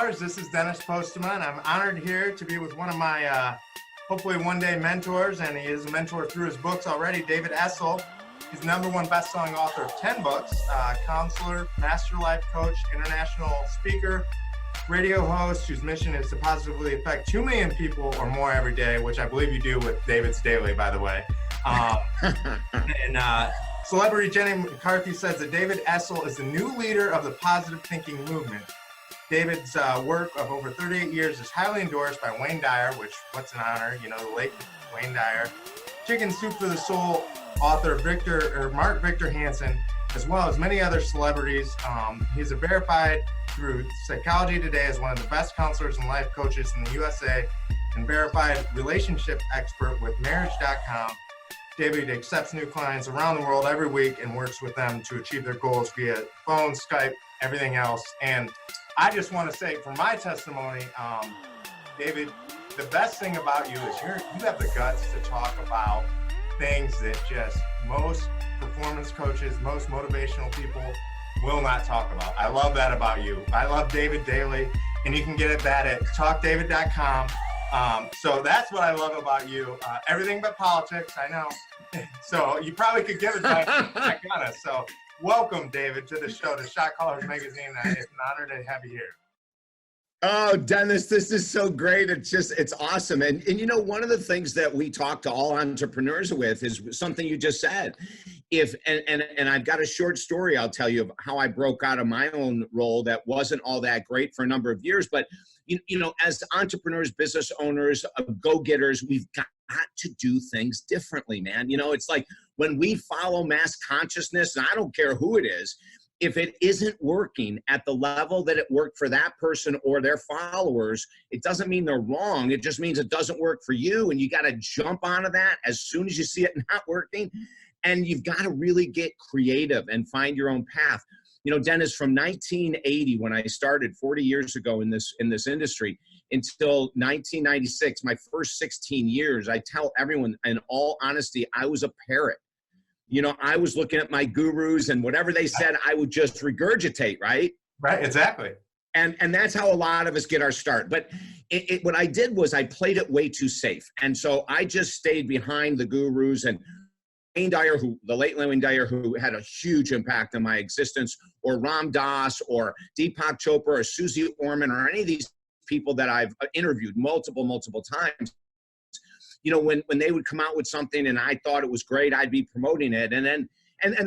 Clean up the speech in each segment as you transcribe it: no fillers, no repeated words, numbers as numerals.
Shotcallers. This is Dennis Postman. I'm honored here to be with one of my hopefully one day mentors, and he is a mentor through his books already, David Essel. He's the #1 best-selling author of 10 books, counselor, master life coach, international speaker, radio host whose mission is to positively affect 2 million people or more every day, which I believe you do with David's Daily, by the way. Celebrity Jenny McCarthy says that David Essel is the new leader of the positive thinking movement. David's work of over 38 years is highly endorsed by Wayne Dyer, which, what's an honor, you know, the late Wayne Dyer, Chicken Soup for the Soul author Mark Victor Hansen, as well as many other celebrities. He's a verified through Psychology Today as one of the best counselors and life coaches in the USA, and verified relationship expert with marriage.com. David accepts new clients around the world every week and works with them to achieve their goals via phone, Skype, everything else. And I just want to say, for my testimony, David, the best thing about you is you have the guts to talk about things that just most performance coaches, most motivational people will not talk about. I love that about you. I love David Daily, and you can get that at talkdavid.com. So that's what I love about you. Everything but politics, I know. So you probably could give it back on us. So welcome, David, to the show, to Shotcallers Magazine. It's an honor to have you here. Oh, Dennis, this is so great. It's awesome. And you know, one of the things that we talk to all entrepreneurs with is something you just said. And I've got a short story I'll tell you of how I broke out of my own role that wasn't all that great for a number of years. But, you know, as entrepreneurs, business owners, go-getters, we've got to do things differently, man. You know, it's like when we follow mass consciousness, and I don't care who it is, if it isn't working at the level that it worked for that person or their followers, it doesn't mean they're wrong. It just means it doesn't work for you. And you got to jump onto that as soon as you see it not working. And you've got to really get creative and find your own path. You know, Dennis, from 1980, when I started 40 years ago in this industry, until 1996, my first 16 years, I tell everyone, in all honesty, I was a parrot. You know, I was looking at my gurus, and whatever they said, I would just regurgitate, right? Right, exactly. And that's how a lot of us get our start. But what I did was I played it way too safe. And so I just stayed behind the gurus, and Wayne Dyer, the late Wayne Dyer, who had a huge impact on my existence, or Ram Dass, or Deepak Chopra, or Susie Orman, or any of these people that I've interviewed multiple times. You know, when they would come out with something and I thought it was great, I'd be promoting it. And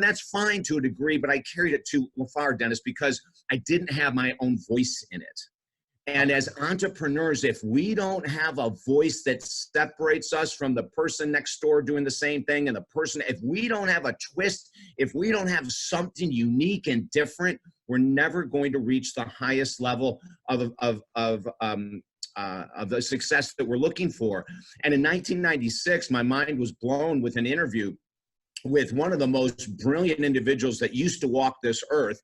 that's fine to a degree, but I carried it too far, Dennis, because I didn't have my own voice in it. And as entrepreneurs, if we don't have a voice that separates us from the person next door doing the same thing, and the person, if we don't have a twist, if we don't have something unique and different, we're never going to reach the highest level of the success that we're looking for. And in 1996, my mind was blown with an interview with one of the most brilliant individuals that used to walk this earth.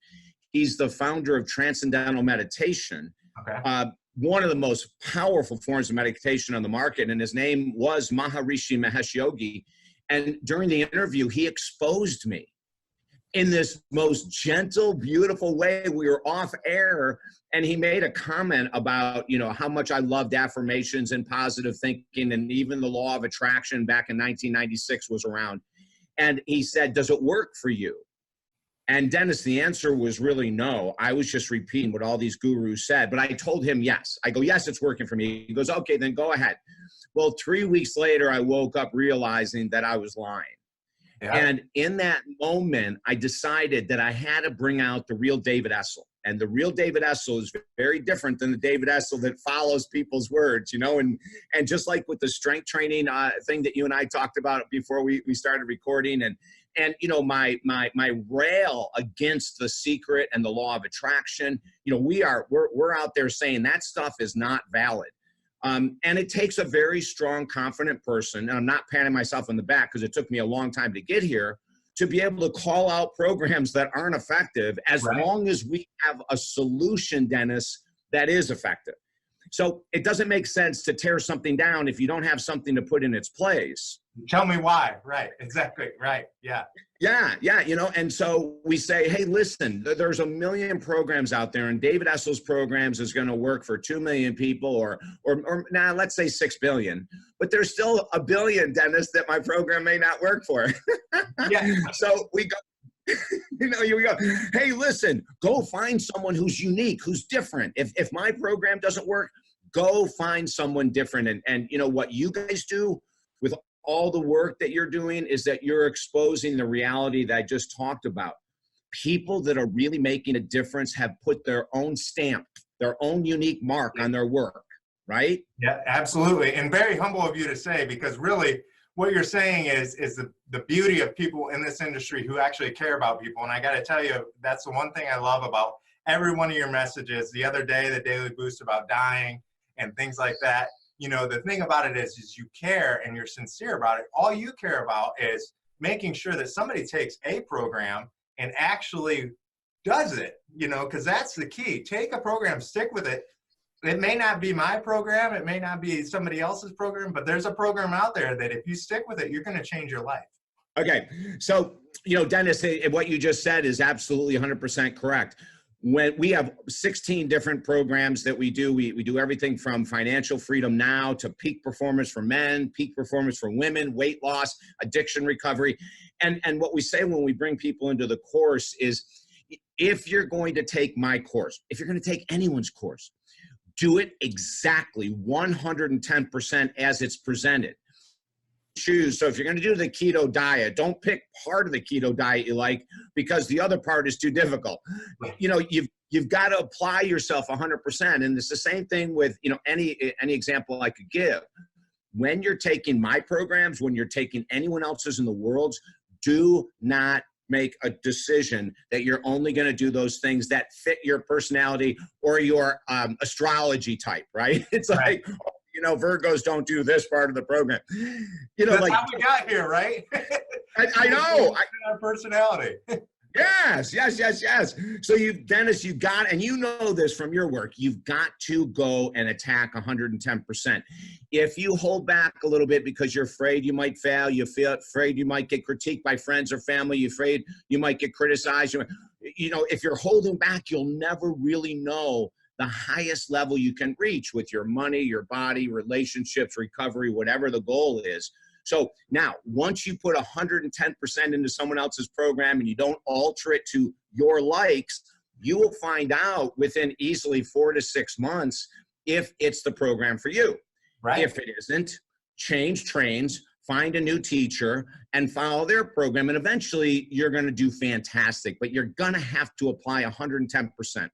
He's the founder of Transcendental Meditation, one of the most powerful forms of meditation on the market. And his name was Maharishi Mahesh Yogi. And during the interview, he exposed me in this most gentle, beautiful way. We were off air, and he made a comment about, you know, how much I loved affirmations and positive thinking, and even the law of attraction back in 1996 was around. And he said, "Does it work for you?" And Dennis, the answer was really no. I was just repeating what all these gurus said, but I told him yes. I go, "Yes, it's working for me." He goes, "Okay, then go ahead." Well, 3 weeks later, I woke up realizing that I was lying. Yeah. And in that moment, I decided that I had to bring out the real David Essel. And the real David Essel is very different than the David Essel that follows people's words, you know. And just like with the strength training thing that you and I talked about before we started recording, and you know, my rail against The Secret and the law of attraction, you know, we're out there saying that stuff is not valid. And it takes a very strong, confident person, and I'm not patting myself on the back because it took me a long time to get here, to be able to call out programs that aren't effective, as long as we have a solution, Dennis, that is effective. So it doesn't make sense to tear something down if you don't have something to put in its place. Tell me why. Right. Exactly. Right. Yeah. Yeah, you know, and so we say, hey, listen, there's a million programs out there, and David Essel's programs is going to work for 2 million people, or now let's say 6 billion, but there's still a billion, Dennis, that my program may not work for. Yeah. So we go, you know, here we go. Hey, listen, go find someone who's unique, who's different. If my program doesn't work, go find someone different. And you know what you guys do with all the work that you're doing is that you're exposing the reality that I just talked about. People that are really making a difference have put their own stamp, their own unique mark on their work, right? Yeah, absolutely. And very humble of you to say, because really what you're saying is the beauty of people in this industry who actually care about people. And I got to tell you, that's the one thing I love about every one of your messages. The other day, the Daily Boost about dying and things like that. You know, the thing about it is you care and you're sincere about it. All you care about is making sure that somebody takes a program and actually does it, you know, because that's the key. Take a program, stick with it. It may not be my program, it may not be somebody else's program, but there's a program out there that if you stick with it, you're going to change your life. Okay. So, you know, Dennis, what you just said is absolutely 100% correct. When we have 16 different programs that we do everything from financial freedom now to peak performance for men, peak performance for women, weight loss, addiction recovery. And what we say when we bring people into the course is, if you're going to take my course, if you're going to take anyone's course, do it exactly 110% as it's presented. Choose. So if you're going to do the keto diet, don't pick part of the keto diet you like because the other part is too difficult. You know, you've got to apply yourself 100%. And it's the same thing with, you know, any example I could give. When you're taking my programs, when you're taking anyone else's in the world's, do not make a decision that you're only going to do those things that fit your personality or your astrology type, right? It's like, right. You know, Virgos don't do this part of the program. You know, that's like how we got here, right? I know. Our personality. Yes. So Dennis, you got, and you know this from your work, you've got to go and attack 110%. If you hold back a little bit because you're afraid you might fail, you feel afraid you might get critiqued by friends or family, you're afraid you might get criticized, you know, if you're holding back, you'll never really know the highest level you can reach with your money, your body, relationships, recovery, whatever the goal is. So now, once you put 110% into someone else's program and you don't alter it to your likes, you will find out within easily 4 to 6 months if it's the program for you. Right. If it isn't, change trains, find a new teacher, and follow their program. And eventually, you're going to do fantastic. But you're going to have to apply 110%.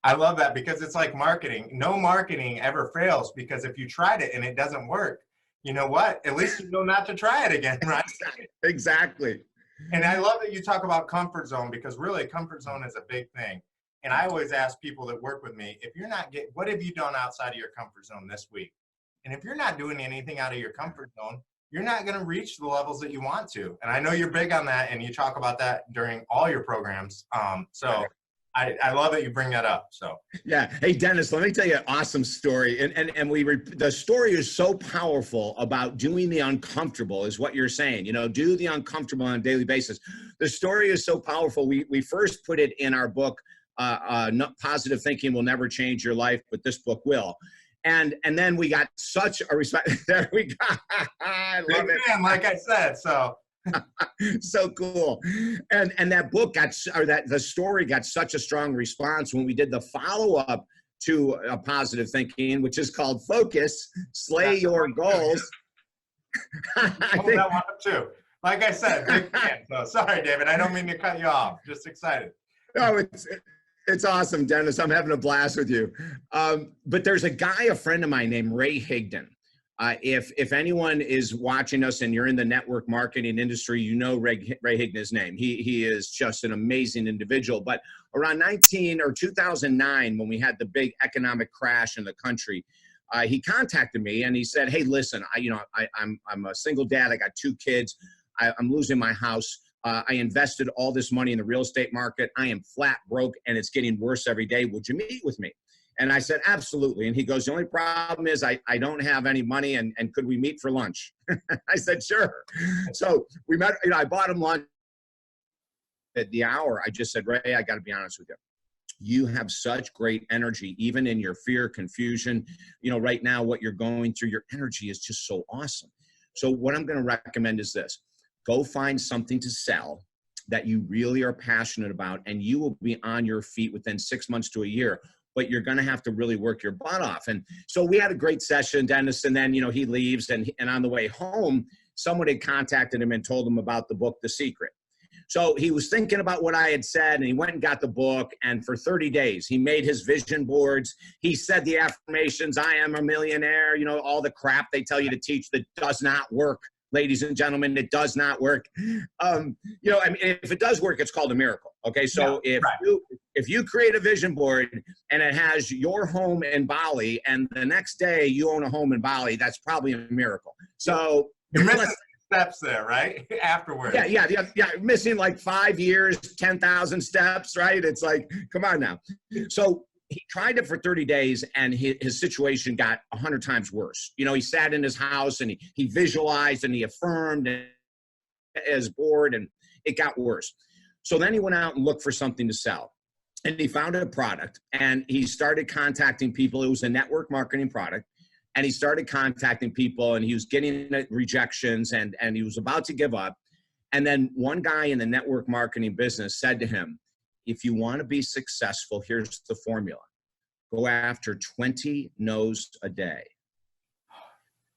I love that because it's like marketing. No marketing ever fails because if you tried it and it doesn't work, you know what? At least you know not to try it again, right? Exactly. And I love that you talk about comfort zone because really comfort zone is a big thing. And I always ask people that work with me, if you're not what have you done outside of your comfort zone this week? And if you're not doing anything out of your comfort zone, you're not going to reach the levels that you want to. And I know you're big on that and you talk about that during all your programs. So I love that you bring that up. So yeah. Hey, Dennis, let me tell you an awesome story. And the story is so powerful about doing the uncomfortable is what you're saying, you know, do the uncomfortable on a daily basis. The story is so powerful. We first put it in our book, Positive Thinking Will Never Change Your Life, but this book will. And then we got such a respect. There we go. I love it. Man, like I said, so. So cool. And that book the story got such a strong response when we did the follow-up to Positive Thinking, which is called Focus, Slay Your Goals. I think that one up too. Like I said, big fan. So sorry, David, I don't mean to cut you off. Just excited. No, it's awesome, Dennis. I'm having a blast with you. But there's a friend of mine named Ray Higdon. If anyone is watching us and you're in the network marketing industry, you know Ray Higdon's name. He is just an amazing individual. But around 2009, when we had the big economic crash in the country, he contacted me and he said, "Hey, listen, I'm a single dad. I got 2 kids. I'm losing my house. I invested all this money in the real estate market. I am flat broke and it's getting worse every day. Would you meet with me?" And I said, absolutely. And he goes, the only problem is I don't have any money, and could we meet for lunch? I said, sure. So we met, I bought him lunch. At the hour, I just said, Ray, I got to be honest with you. You have such great energy, even in your fear, confusion. Right now, what you're going through, your energy is just so awesome. So what I'm going to recommend is this. Go find something to sell that you really are passionate about, and you will be on your feet within 6 months to a year. But you're going to have to really work your butt off. And so we had a great session, Dennis, and then, he leaves, and on the way home, someone had contacted him and told him about the book, The Secret. So he was thinking about what I had said, and he went and got the book, and for 30 days, he made his vision boards. He said the affirmations, I am a millionaire, all the crap they tell you to teach that does not work. Ladies and gentlemen, it does not work. If it does work, it's called a miracle. Okay, so if you create a vision board and it has your home in Bali, and the next day you own a home in Bali, that's probably a miracle. So you're missing steps there, right? Afterwards. Yeah. Missing like 5 years, 10,000 steps, right? It's like, come on now. So he tried it for 30 days, and his situation got 100 times worse. He sat in his house, and he visualized, and he affirmed his board, and it got worse. So then he went out and looked for something to sell, and he found a product, and he started contacting people. It was a network marketing product, and he started contacting people, and he was getting rejections, and he was about to give up. And then one guy in the network marketing business said to him, if you want to be successful, here's the formula. Go after 20 no's a day.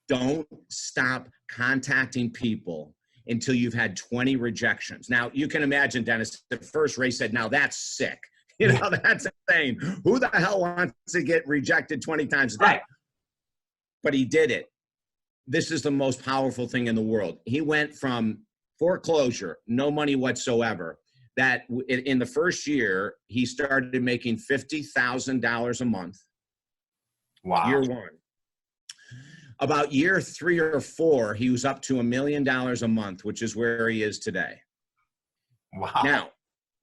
Don't stop contacting people until you've had 20 rejections. Now, you can imagine, Dennis, at first Ray said, now that's sick. That's insane. Who the hell wants to get rejected 20 times a day? Right. But he did it. This is the most powerful thing in the world. He went from foreclosure, no money whatsoever, that in the first year, he started making $50,000 a month. Wow. Year one. About year 3 or 4, he was up to $1 million a month, which is where he is today. Wow. Now,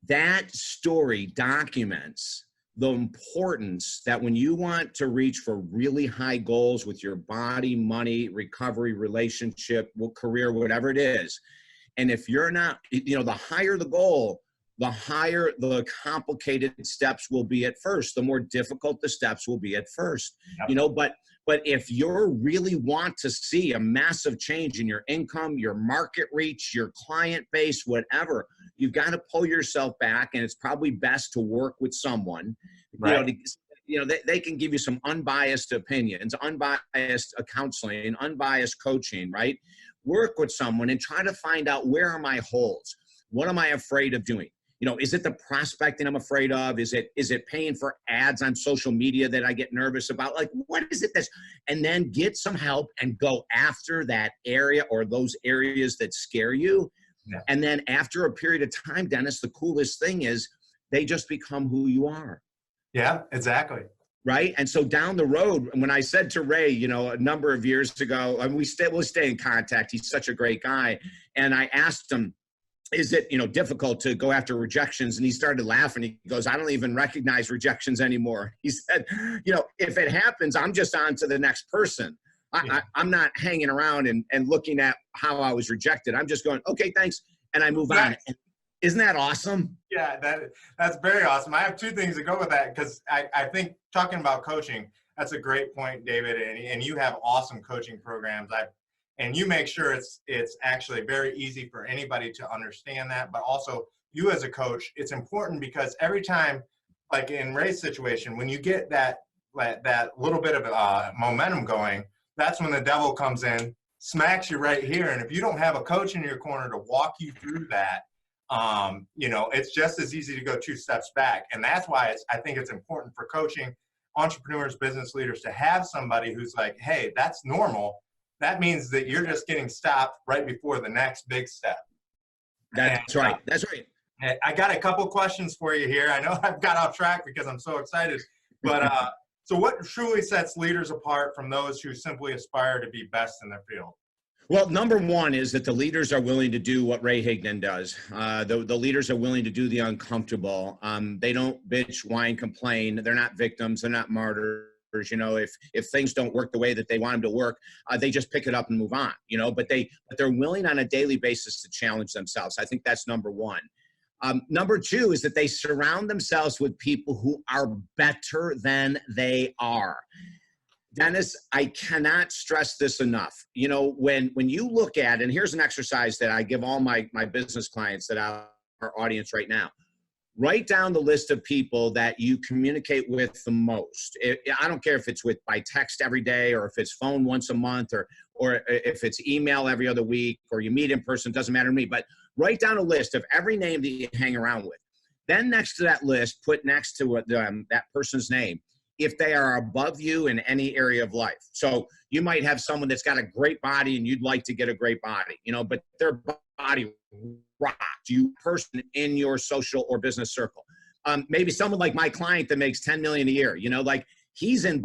that story documents the importance that when you want to reach for really high goals with your body, money, recovery, relationship, career, whatever it is, and if you're not, the higher the goal, the higher the complicated steps will be at first, the more difficult the steps will be at first. Yep. But if you really want to see a massive change in your income, your market reach, your client base, whatever, you've got to pull yourself back, and it's probably best to work with someone, right. They can give you some unbiased opinions, unbiased counseling, unbiased coaching, right? Work with someone and try to find out, where are my holes? What am I afraid of doing? Is it the prospecting I'm afraid of? Is it paying for ads on social media that I get nervous about? Like, what is it and then get some help and go after that area or those areas that scare you. Yeah. And then after a period of time, Dennis, the coolest thing is they just become who you are. Yeah, exactly. Right. And so down the road, when I said to Ray, a number of years ago, and we'll stay in contact. He's such a great guy. And I asked him, is it, difficult to go after rejections? And he started laughing. He goes, I don't even recognize rejections anymore. He said, if it happens, I'm just on to the next person. I'm not hanging around and looking at how I was rejected. I'm just going, okay, thanks. And I move on. Isn't that awesome? Yeah, that's very awesome. I have 2 things to go with that, because I think talking about coaching, that's a great point, David. And you have awesome coaching programs. And you make sure it's actually very easy for anybody to understand that. But also, you as a coach, it's important, because every time, like in Ray's situation, when you get that little bit of momentum going, that's when the devil comes in, smacks you right here. And if you don't have a coach in your corner to walk you through that, it's just as easy to go 2 steps back. And that's why I think it's important for coaching entrepreneurs, business leaders, to have somebody who's like, hey, that's normal. That means that you're just getting stopped right before the next big step. That's right. That's right. I got a couple questions for you here. I know I've got off track because I'm so excited. But so what truly sets leaders apart from those who simply aspire to be best in their field? Well, number one is that the leaders are willing to do what Ray Higdon does. The leaders are willing to do the uncomfortable. They don't bitch, whine, complain. They're not victims. They're not martyrs. You know, if things don't work the way that they want them to work, they just pick it up and move on. You know, but they're willing on a daily basis to challenge themselves. I think that's number one. Number two is that they surround themselves with people who are better than they are. Dennis, I cannot stress this enough. You know, when you look at, and here's an exercise that I give all my business clients that are our audience right now. Write down the list of people that you communicate with the most. I don't care if it's by text every day, or if it's phone once a month, or if it's email every other week, or you meet in person, doesn't matter to me. But write down a list of every name that you hang around with. Then next to that list, put next to that person's name if they are above you in any area of life. So you might have someone that's got a great body and you'd like to get a great body, you know, but their body rocks you person in your social or business circle. Maybe someone like my client that makes 10 million a year, you know, like he's in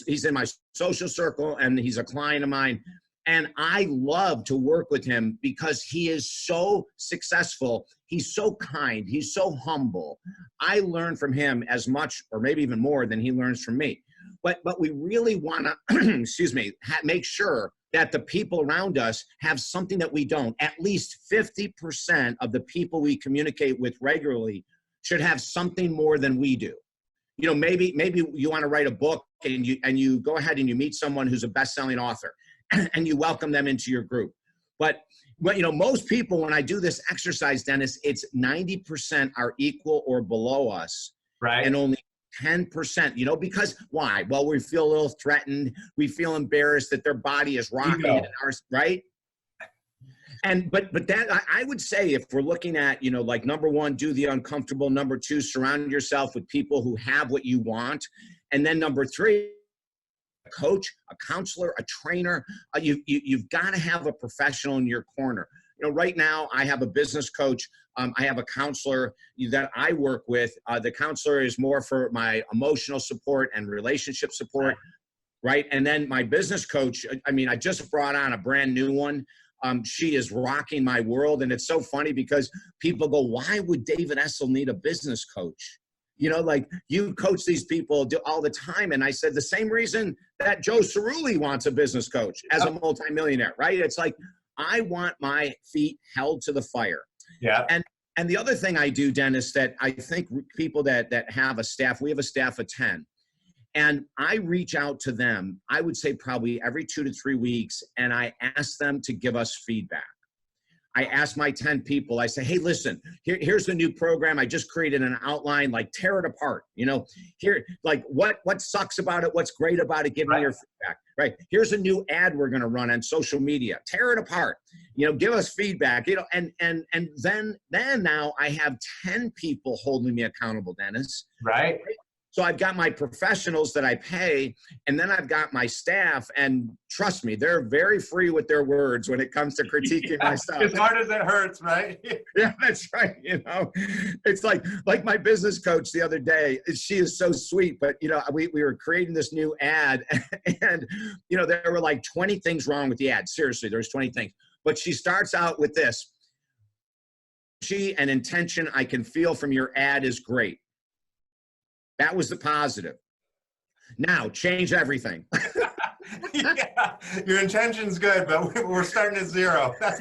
he's in my social circle and he's a client of mine. And I love to work with him because he is so successful. He's so kind. He's so humble. I learn from him as much or maybe even more than he learns from me. But we really want to, excuse me, make sure that the people around us have something that we don't. At least 50% of the people we communicate with regularly should have something more than we do. You know, maybe you want to write a book and you go ahead and you meet someone who's a best-selling author and you welcome them into your group. But you know, most people, when I do this exercise, Dennis, it's 90% are equal or below us. Right. And only 10%, you know, because why? Well, we feel a little threatened. We feel embarrassed that their body is rocking in ours, right? And but that I would say, if we're looking at, you know, like number one, do the uncomfortable. Number two, surround yourself with people who have what you want. And then number three, a coach, a counselor, a trainer. You've got to have a professional in your corner. You know, right now I have a business coach. I have a counselor that I work with. The counselor is more for my emotional support and relationship support, right? And then my business coach, I mean, I just brought on a brand new one. She is rocking my world. And it's so funny because people go, why would David Essel need a business coach? You know, like you coach these people all the time. And I said, the same reason that Joe Cerulli wants a business coach as a multimillionaire, right? It's like, I want my feet held to the fire. Yeah. And the other thing I do, Dennis, that I think people that have a staff, we have a staff of 10. And I reach out to them, I would say probably every 2 to 3 weeks, and I ask them to give us feedback. I ask my 10 people, I say, hey, listen, here's the new program. I just created an outline, like tear it apart. You know, here, like what sucks about it? What's great about it? Give me your feedback, right? Here's a new ad we're going to run on social media. Tear it apart, you know, give us feedback, you know, and then now I have 10 people holding me accountable, Dennis. Right. So I've got my professionals that I pay, and then I've got my staff, and trust me, they're very free with their words when it comes to critiquing my stuff. As hard as it hurts, right? Yeah, that's right. You know, it's like my business coach the other day, she is so sweet, but you know, we were creating this new ad and, you know, there were like 20 things wrong with the ad. Seriously, there's 20 things, but she starts out with this. And intention I can feel from your ad is great. That was the positive. Now, change everything. Yeah, your intention's good, but we're starting at zero. That's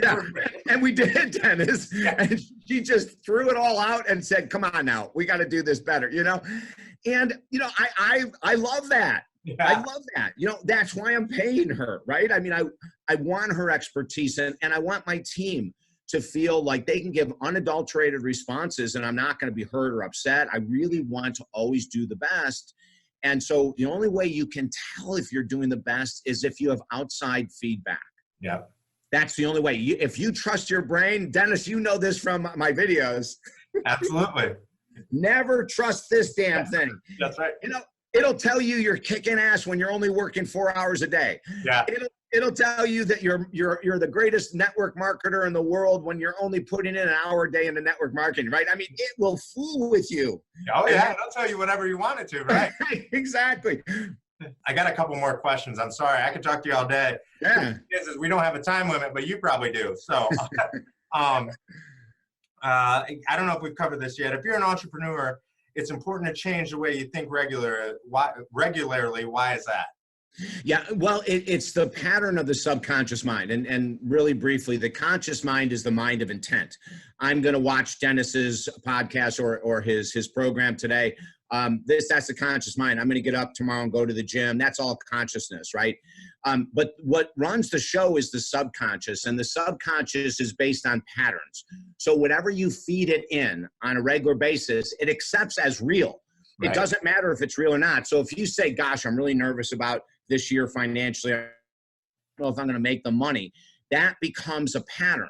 and we did, Dennis. Yeah. And she just threw it all out and said, come on now, we got to do this better, you know? And, you know, I love that. Yeah. I love that. You know, that's why I'm paying her, right? I mean, I want her expertise and I want my team to feel like they can give unadulterated responses and I'm not going to be hurt or upset. I really want to always do the best. And so the only way you can tell if you're doing the best is if you have outside feedback. Yeah. That's the only way. If you trust your brain, Dennis, you know this from my videos. Absolutely. Never trust this damn thing. That's right. You know, it'll tell you you're kicking ass when you're only working 4 hours a day. Yeah. It'll tell you that you're the greatest network marketer in the world when you're only putting in an hour a day into network marketing, right? I mean, it will fool with you. Oh yeah, it'll tell you whatever you want it to, right? Exactly. I got a couple more questions. I'm sorry. I could talk to you all day. Yeah. We don't have a time limit, but you probably do. So I don't know if we've covered this yet. If you're an entrepreneur, it's important to change the way you think regularly. Why is that? Yeah, well, it's the pattern of the subconscious mind. And really briefly, the conscious mind is the mind of intent. I'm going to watch Dennis's podcast or his program today. That's the conscious mind. I'm going to get up tomorrow and go to the gym. That's all consciousness, right? But what runs the show is the subconscious, and the subconscious is based on patterns. So whatever you feed it in on a regular basis, it accepts as real. Right. It doesn't matter if it's real or not. So if you say, gosh, I'm really nervous about this year financially, I don't know if I'm going to make the money, that becomes a pattern.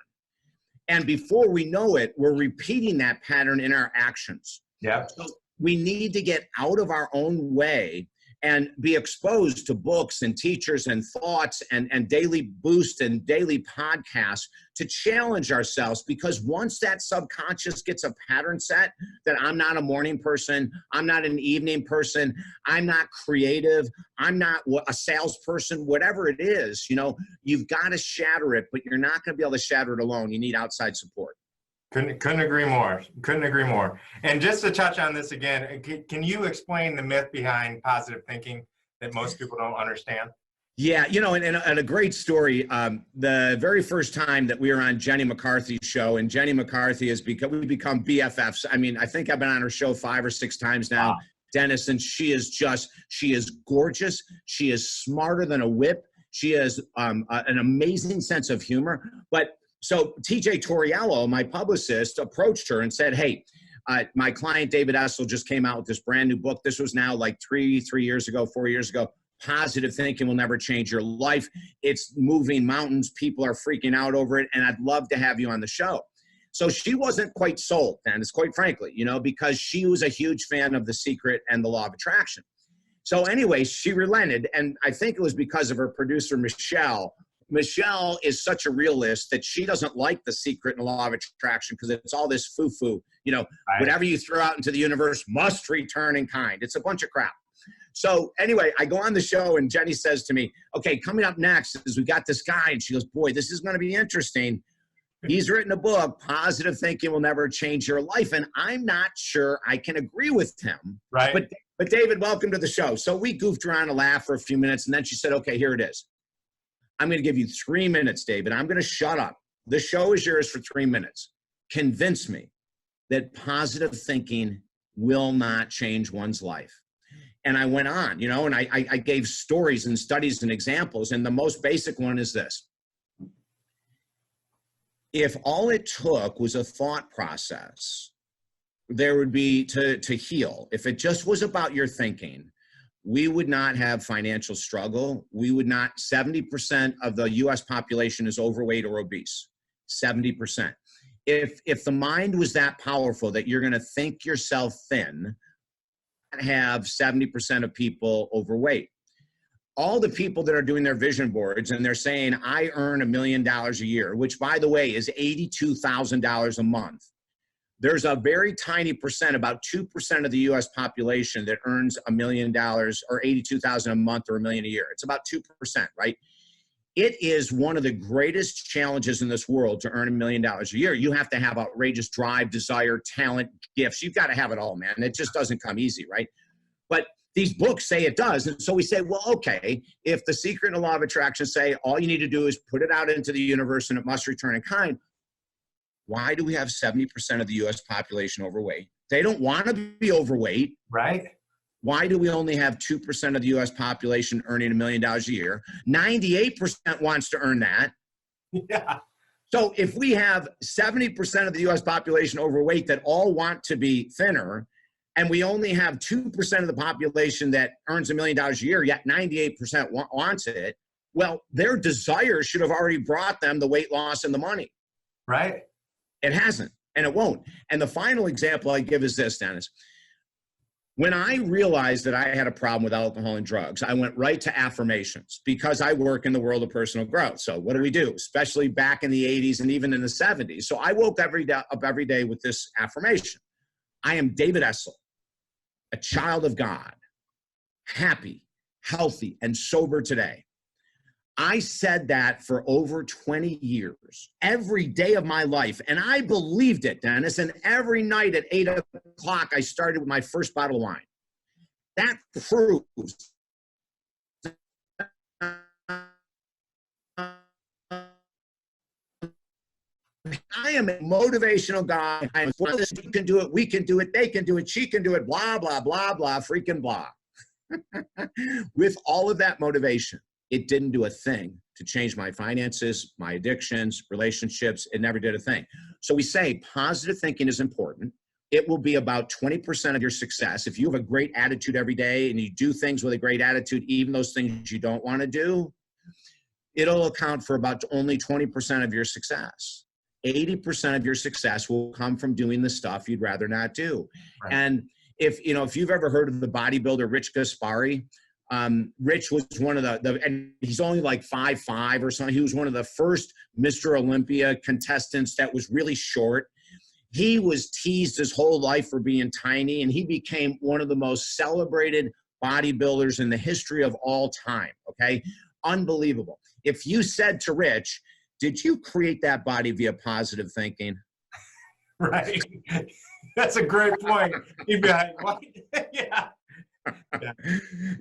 And before we know it, we're repeating that pattern in our actions. Yeah. So we need to get out of our own way and be exposed to books and teachers and thoughts and daily boost and daily podcasts to challenge ourselves, because once that subconscious gets a pattern set that I'm not a morning person, I'm not an evening person, I'm not creative, I'm not a salesperson, whatever it is, you've got to shatter it, but you're not going to be able to shatter it alone. You need outside support. Couldn't agree more. Couldn't agree more. And just to touch on this again, can you explain the myth behind positive thinking that most people don't understand? Yeah, and a great story. The very first time that we were on Jenny McCarthy's show, and Jenny McCarthy we've become BFFs. I mean, I think I've been on her show 5 or 6 times now, wow. Dennis, and she is gorgeous. She is smarter than a whip. She has an amazing sense of humor, So TJ Torriello, my publicist, approached her and said, hey, my client David Essel just came out with this brand new book. This was now like 4 years ago. Positive thinking will never change your life. It's moving mountains. People are freaking out over it. And I'd love to have you on the show. So she wasn't quite sold, Dennis, quite frankly, because she was a huge fan of The Secret and the Law of Attraction. So anyway, she relented. And I think it was because of her producer, Michelle. Michelle is such a realist that she doesn't like The Secret and the Law of Attraction because it's all this foo-foo, right. Whatever you throw out into the universe must return in kind. It's a bunch of crap. So anyway, I go on the show and Jenny says to me, okay, coming up next is we got this guy. And she goes, boy, this is going to be interesting. He's written a book, Positive Thinking Will Never Change Your Life. And I'm not sure I can agree with him. Right. But David, welcome to the show. So we goofed around and laughed for a few minutes. And then she said, okay, here it is. I'm going to give you 3 minutes, David. I'm going to shut up. The show is yours for 3 minutes. Convince me that positive thinking will not change one's life. And I went on, and I gave stories and studies and examples. And the most basic one is this. If all it took was a thought process, there would be to heal. If it just was about your thinking, we would not have financial struggle. We would not, 70% of the US population is overweight or obese, 70%. If the mind was that powerful that you're gonna think yourself thin, have 70% of people overweight. All the people that are doing their vision boards and they're saying, I earn $1 million a year, which by the way is $82,000 a month. There's a very tiny percent, about 2% of the US population that earns $1 million or $82,000 a month or $1 million a year. It's about 2%, right? It is one of the greatest challenges in this world to earn $1 million a year. You have to have outrageous drive, desire, talent, gifts. You've got to have it all, man. It just doesn't come easy, right? But these books say it does. And so we say, well, okay, if The Secret and the Law of Attraction say all you need to do is put it out into the universe and it must return in kind, why do we have 70% of the US population overweight? They don't want to be overweight. Right. Why do we only have 2% of the US population earning $1 million a year? 98% wants to earn that. Yeah. So if we have 70% of the US population overweight that all want to be thinner, and we only have 2% of the population that earns $1 million a year, yet 98% wants it, well, their desire should have already brought them the weight loss and the money. Right. It hasn't, and it won't. And the final example I give is this, Dennis. When I realized that I had a problem with alcohol and drugs, I went right to affirmations because I work in the world of personal growth. So what do we do, especially back in the 80s and even in the 70s? So I woke up every day with this affirmation. I am David Essel, a child of God, happy, healthy, and sober today. I said that for over 20 years, every day of my life. And I believed it, Dennis. And every night at 8 o'clock, I started with my first bottle of wine. That proves I am a motivational guy. I'm one of this, you can do it, we can do it, they can do it, she can do it, blah, blah, blah, blah, freaking blah. With all of that motivation, it didn't do a thing to change my finances, my addictions, relationships. It never did a thing. So we say positive thinking is important. It will be about 20% of your success. If you have a great attitude every day and you do things with a great attitude, even those things you don't want to do, it'll account for about only 20% of your success. 80% of your success will come from doing the stuff you'd rather not do. Right. And if you've ever heard of the bodybuilder Rich Gaspari, Rich was one of and he's only like 5'5" or something. He was one of the first Mr. Olympia contestants that was really short. He was teased his whole life for being tiny, and he became one of the most celebrated bodybuilders in the history of all time. Okay. Unbelievable. If you said to Rich, did you create that body via positive thinking? Right. That's a great point. He'd be like, what? Yeah.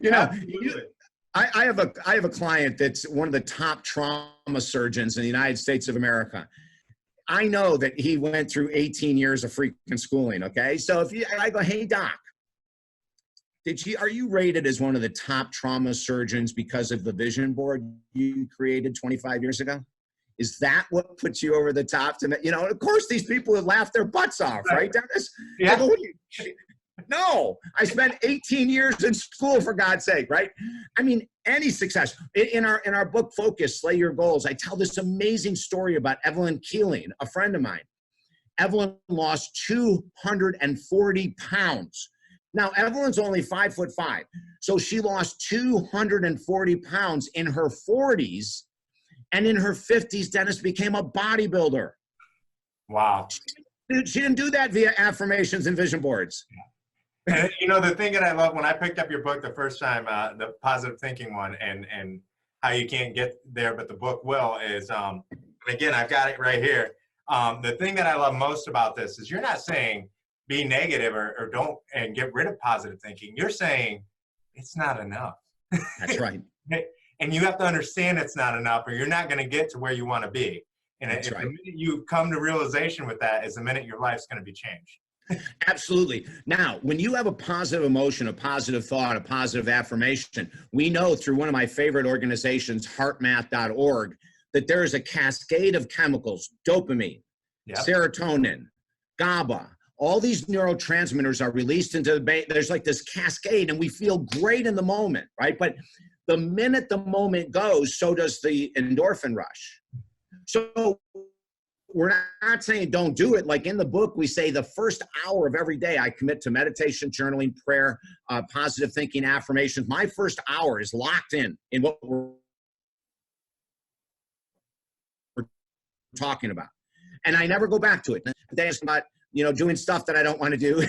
Yeah. I have a client that's one of the top trauma surgeons in the United States of America. I know that he went through 18 years of freaking schooling. Okay. So I go, hey doc, are you rated as one of the top trauma surgeons because of the vision board you created 25 years ago? Is that what puts you over the top? Of course, these people have laughed their butts off, right, Dennis? Yeah. No, I spent 18 years in school, for God's sake, right? I mean, any success. In our book, Focus, Slay Your Goals, I tell this amazing story about Evelyn Keeling, a friend of mine. Evelyn lost 240 pounds. Now, Evelyn's only 5'5", so she lost 240 pounds in her 40s. And in her 50s, Dennis became a bodybuilder. Wow. She didn't do that via affirmations and vision boards. And the thing that I love when I picked up your book the first time, the positive thinking one, and how you can't get there, but the book will, is, again, I've got it right here. The thing that I love most about this is you're not saying be negative or don't and get rid of positive thinking. You're saying it's not enough. That's right. And you have to understand it's not enough, or you're not going to get to where you want to be. And That's right. The minute you come to realization with that is the minute your life's going to be changed. Absolutely. Now, when you have a positive emotion, a positive thought, a positive affirmation, we know through one of my favorite organizations, heartmath.org, that there is a cascade of chemicals, dopamine, serotonin, GABA. All these neurotransmitters are released into there's like this cascade, and we feel great in the moment, right? But the minute the moment goes, so does the endorphin rush. So we're not saying don't do it. Like in the book, we say the first hour of every day, I commit to meditation, journaling, prayer, positive thinking, affirmations. My first hour is locked in what we're talking about. And I never go back to it. It's about, doing stuff that I don't want to do.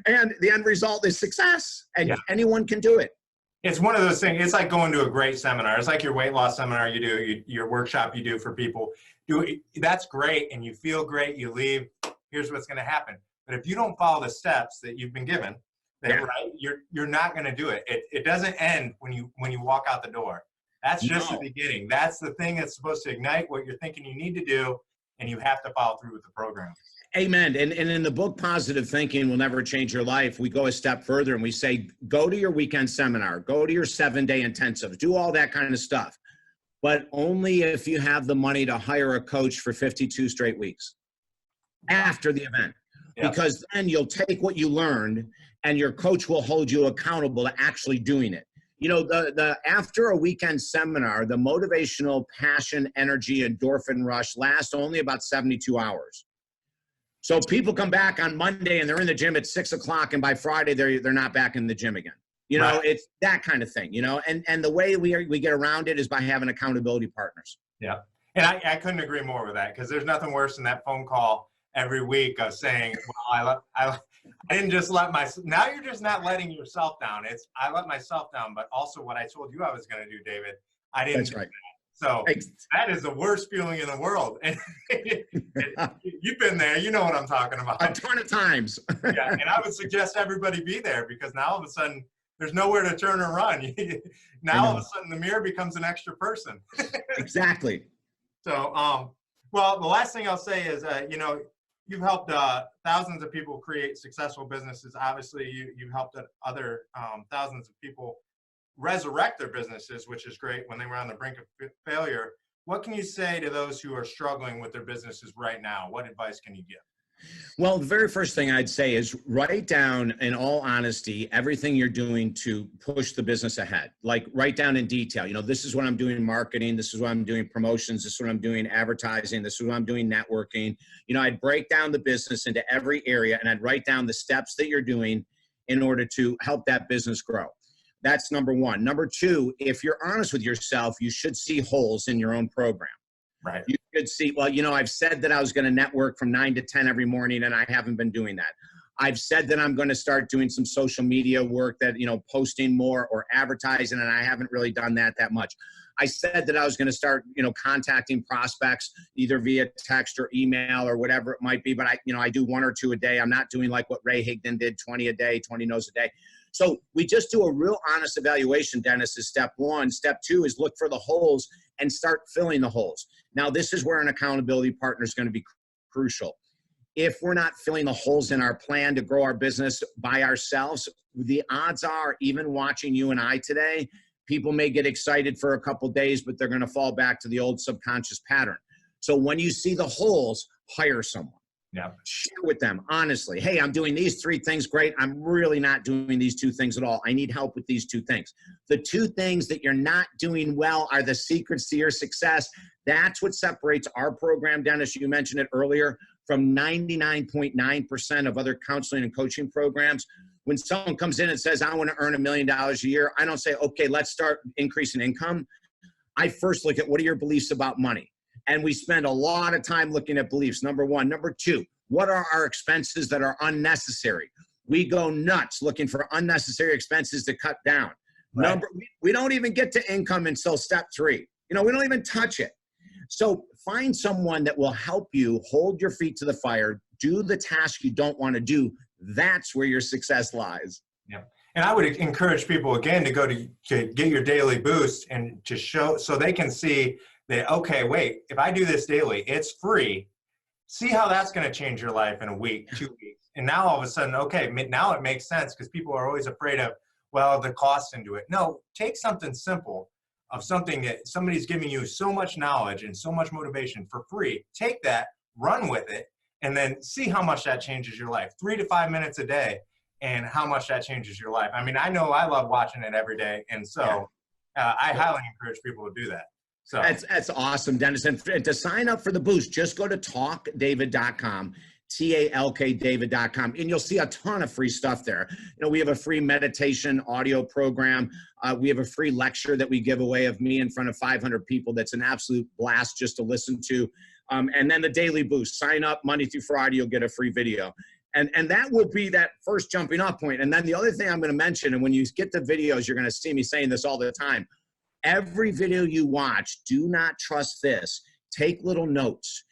And the end result is success. And anyone can do it. It's one of those things. It's like going to a great seminar. It's like your weight loss seminar you do, your workshop you do for people. That's great, and you feel great. You leave. Here's what's going to happen. But if you don't follow the steps that you've been given, then right, you're not going to do it. It doesn't end when you walk out the door. That's just the beginning. That's the thing that's supposed to ignite what you're thinking you need to do, and you have to follow through with the program. Amen. And in the book, Positive Thinking Will Never Change Your Life, we go a step further and we say, go to your weekend seminar, go to your 7-day intensive, do all that kind of stuff. But only if you have the money to hire a coach for 52 straight weeks after the event. Yep. Because then you'll take what you learned and your coach will hold you accountable to actually doing it. The after a weekend seminar, the motivational passion, energy, endorphin rush lasts only about 72 hours. So people come back on Monday and they're in the gym at 6 o'clock, and by Friday they're not back in the gym again. Right. It's that kind of thing. And the way we get around it is by having accountability partners. Yeah, and I couldn't agree more with that, because there's nothing worse than that phone call every week of saying, "Well, I didn't just let now you're just not letting yourself down. I let myself down, but also what I told you I was going to do, David, I didn't. That's right. So that is the worst feeling in the world. And you've been there, you know what I'm talking about. A ton of times. Yeah, and I would suggest everybody be there, because now all of a sudden there's nowhere to turn or run. Now all of a sudden the mirror becomes an extra person. Exactly. So, well, the last thing I'll say is, you've helped thousands of people create successful businesses. Obviously, you've helped other thousands of people resurrect their businesses, which is great, when they were on the brink of failure. What can you say to those who are struggling with their businesses right now? What advice can you give? Well, the very first thing I'd say is write down, in all honesty, everything you're doing to push the business ahead. Like, write down in detail, this is what I'm doing marketing. This is what I'm doing promotions. This is what I'm doing advertising. This is what I'm doing networking. I'd break down the business into every area, and I'd write down the steps that you're doing in order to help that business grow. That's number one. Number two, if you're honest with yourself, you should see holes in your own program. Right. You could see, well, I've said that I was going to network from 9 to 10 every morning, and I haven't been doing that. I've said that I'm going to start doing some social media work, that, posting more or advertising, and I haven't really done that much. I said that I was going to start, contacting prospects either via text or email or whatever it might be, but I do 1 or 2 a day. I'm not doing like what Ray Higdon did, 20 a day, 20 no's a day. So we just do a real honest evaluation, Dennis, is step one. Step two is look for the holes and start filling the holes. Now, this is where an accountability partner is going to be crucial. If we're not filling the holes in our plan to grow our business by ourselves, the odds are, even watching you and I today, people may get excited for a couple days, but they're going to fall back to the old subconscious pattern. So when you see the holes, hire someone. Yeah. Share with them, honestly. Hey, I'm doing these 3 things great. I'm really not doing these 2 things at all. I need help with these 2 things. The 2 things that you're not doing well are the secrets to your success. That's what separates our program, Dennis, you mentioned it earlier, from 99.9% of other counseling and coaching programs. When someone comes in and says, I want to earn $1 million a year, I don't say, okay, let's start increasing income. I first look at, what are your beliefs about money? And we spend a lot of time looking at beliefs, number one. Number two, what are our expenses that are unnecessary? We go nuts looking for unnecessary expenses to cut down. Right. We don't even get to income until step 3. We don't even touch it. So find someone that will help you hold your feet to the fire, do the task you don't want to do. That's where your success lies. Yeah. And I would encourage people, again, to go to get your daily boost and to show, so they can see that, okay, wait, if I do this daily, it's free. See how that's going to change your life in a week, 2 weeks. And now all of a sudden, okay, now it makes sense, because people are always afraid of, well, the cost into it. No, take something simple, of something that somebody's giving you so much knowledge and so much motivation for free. Take that, run with it, and then see how much that changes your life. 3 to 5 minutes a day, and how much that changes your life. I mean, I know I love watching it every day. And so I highly encourage people to do that. So that's awesome, Dennis. And to sign up for the boost, just go to talkdavid.com, TALKDavid.com, and you'll see a ton of free stuff there. We have a free meditation audio program. We have a free lecture that we give away of me in front of 500 people. That's an absolute blast just to listen to. And then the daily boost, sign up Monday through Friday, you'll get a free video. And that will be that first jumping off point. And then the other thing I'm going to mention, and when you get the videos, you're going to see me saying this all the time. Every video you watch, do not trust this. Take little notes,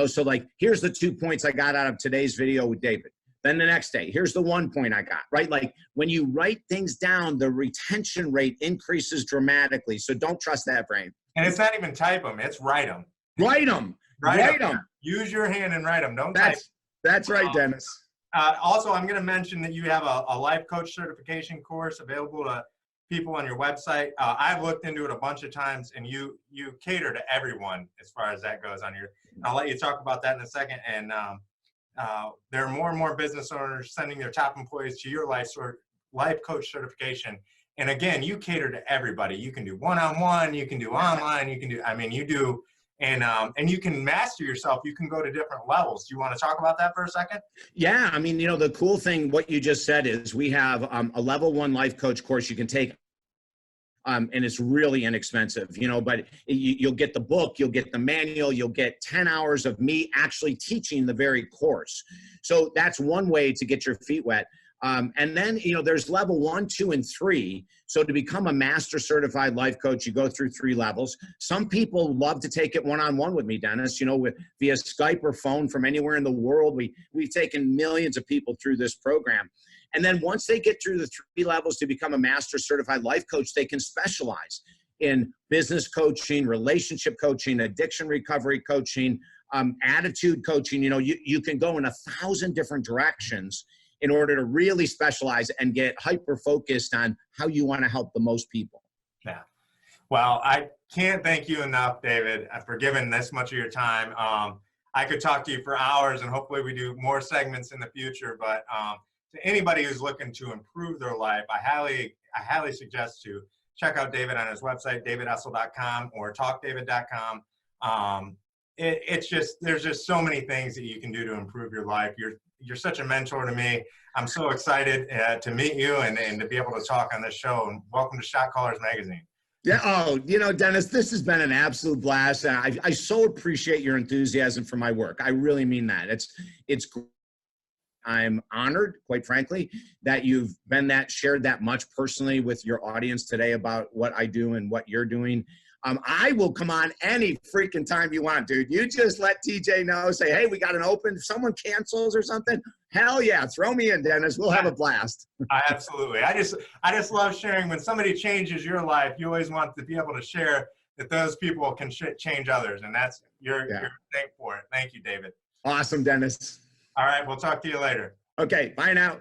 so like, here's the 2 points I got out of today's video with David. Then the next day, here's the 1 point I got, right? Like, when you write things down, the retention rate increases dramatically. So don't trust that brain. And it's not even type them, it's write them. Write them. Write them. Use your hand and write them. Don't type. That's right, Dennis. Also, I'm going to mention that you have a life coach certification course available to people on your website. I've looked into it a bunch of times, and you cater to everyone as far as that goes on your. I'll let you talk about that in a second. And there are more and more business owners sending their top employees to your life coach certification. And again, you cater to everybody. You can do one-on-one, you can do online, you do. And you can master yourself. You can go to different levels. Do you want to talk about that for a second? Yeah. The cool thing, what you just said, is we have a level 1 life coach course you can take. And it's really inexpensive, but you'll get the book, you'll get the manual, you'll get 10 hours of me actually teaching the very course. So that's one way to get your feet wet. And then, you know, there's level 1, 2, and 3. So to become a master certified life coach, you go through 3 levels. Some people love to take it one-on-one with me, Dennis, you know, via Skype or phone from anywhere in the world. We've taken millions of people through this program. And then once they get through the 3 levels to become a master certified life coach, they can specialize in business coaching, relationship coaching, addiction recovery coaching, attitude coaching. You know, you can go in 1,000 different directions in order to really specialize and get hyper-focused on how you want to help the most people. Yeah. Well, I can't thank you enough, David, for giving this much of your time. I could talk to you for hours, and hopefully we do more segments in the future, but to anybody who's looking to improve their life, I highly suggest to check out David on his website, davidessel.com or talkdavid.com. It's just, there's just so many things that you can do to improve your life. You're such a mentor to me. I'm so excited to meet you and to be able to talk on this show. And welcome to Shotcallers Magazine. Yeah. Oh, you know, Dennis, this has been an absolute blast. And I so appreciate your enthusiasm for my work. I really mean that. It's I'm honored, quite frankly, that you've shared that much personally with your audience today about what I do and what you're doing. I will come on any freaking time you want, dude. You just let TJ know, say, hey, we got an open, if someone cancels or something, hell yeah, throw me in, Dennis. We'll have a blast. Absolutely. I just love sharing. When somebody changes your life, you always want to be able to share that those people can change others. And that's your thank for it. Thank you, David. Awesome, Dennis. All right. We'll talk to you later. Okay. Bye now.